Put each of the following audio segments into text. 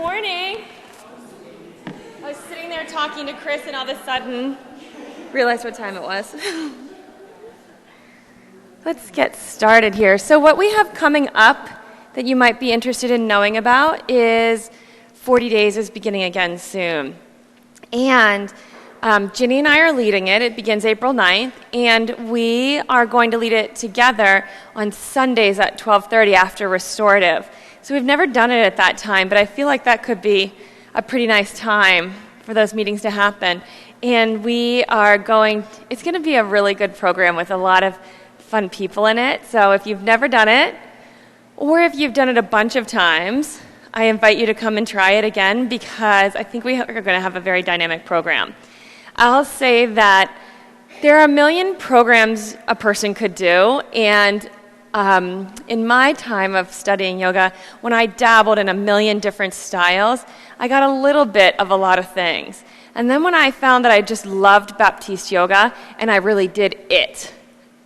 morning. I was sitting there talking to Chris and all of a sudden realized what time it was. Let's get started here. So what we have coming up that you might be interested in knowing about is 40 Days is beginning again soon. And Ginny and I are leading it. It begins April 9th, and we are going to lead it together on Sundays at 12:30 after restorative. So we've never done it at that time, but I feel like that could be a pretty nice time for those meetings to happen. And it's going to be a really good program with a lot of fun people in it. So if you've never done it, or if you've done it a bunch of times, I invite you to come and try it again because I think we are going to have a very dynamic program. I'll say that there are a million programs a person could do, and in my time of studying yoga, when I dabbled in a million different styles, I got a little bit of a lot of things. And then when I found that I just loved Baptiste Yoga, and I really did it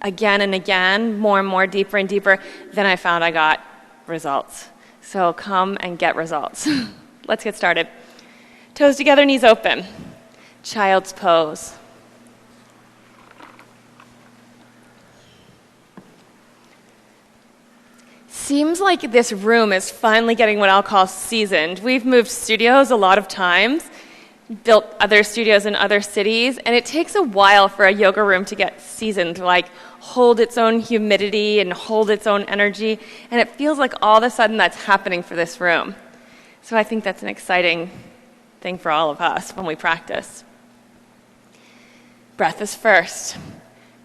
again and again, more and more, deeper and deeper, then I found I got results. So come and get results. Let's get started. Toes together, knees open. Child's pose. Seems like this room is finally getting what I'll call seasoned. We've moved studios a lot of times, built other studios in other cities, and it takes a while for a yoga room to get seasoned, like hold its own humidity and hold its own energy, and it feels like all of a sudden that's happening for this room. So I think that's an exciting thing for all of us when we practice. Breath is first,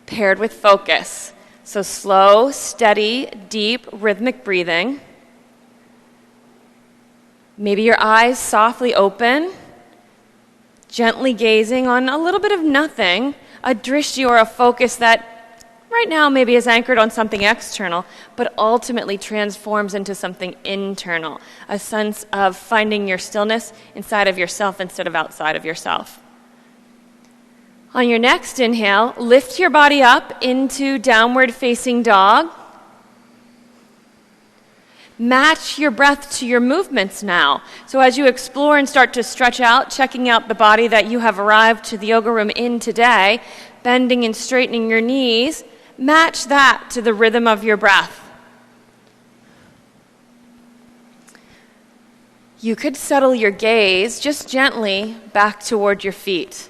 paired with focus. So slow, steady, deep, rhythmic breathing. Maybe your eyes softly open, gently gazing on a little bit of nothing, a drishti or a focus that right now maybe is anchored on something external, but ultimately transforms into something internal, a sense of finding your stillness inside of yourself instead of outside of yourself. On your next inhale, lift your body up into downward facing dog. Match your breath to your movements now. So as you explore and start to stretch out, checking out the body that you have arrived to the yoga room in today, bending and straightening your knees, match that to the rhythm of your breath. You could settle your gaze just gently back toward your feet.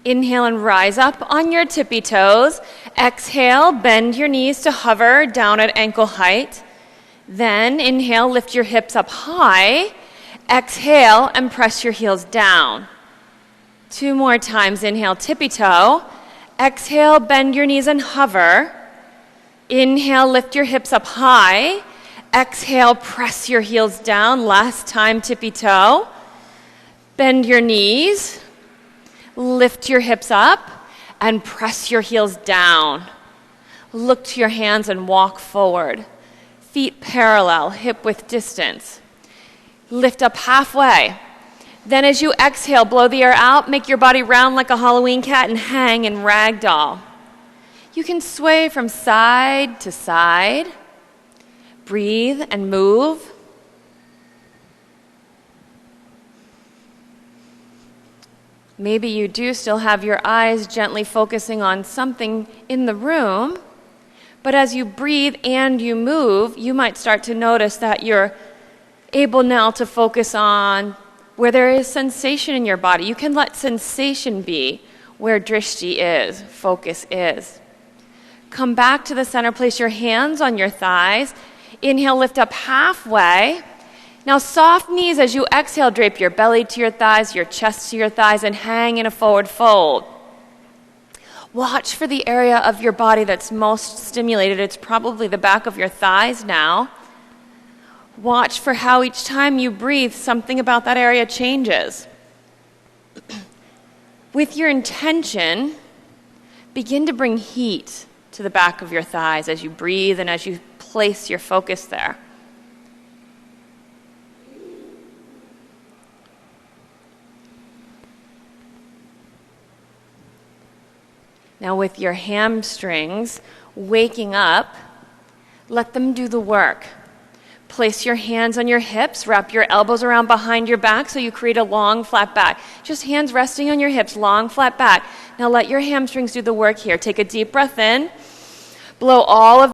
Inhale and rise up on your tippy toes. Exhale, bend your knees to hover down at ankle height. Then inhale, lift your hips up high. Exhale and press your heels down. 2 more times. Inhale, tippy toe. Exhale, bend your knees and hover. Inhale, lift your hips up high. Exhale, press your heels down. Last time, tippy toe. Bend your knees. Lift your hips up and press your heels down. Look to your hands and walk forward. Feet parallel, hip width distance. Lift up halfway. Then as you exhale, blow the air out, make your body round like a Halloween cat and hang in ragdoll. You can sway from side to side. Breathe and move. Maybe you do still have your eyes gently focusing on something in the room, but as you breathe and you move, you might start to notice that you're able now to focus on where there is sensation in your body. You can let sensation be where drishti is, focus is. Come back to the center, place your hands on your thighs. Inhale, lift up halfway. Now soft knees as you exhale, drape your belly to your thighs, your chest to your thighs, and hang in a forward fold. Watch for the area of your body that's most stimulated. It's probably the back of your thighs now. Watch for how each time you breathe, something about that area changes. With your intention, begin to bring heat to the back of your thighs as you breathe and as you place your focus there. Now with your hamstrings waking up, Let them do the work. Place your hands on your hips, wrap your elbows around behind your back so you create a long, flat back. Just hands resting on your hips, long, flat back. Now let your hamstrings do the work here. Take a deep breath in. Blow all of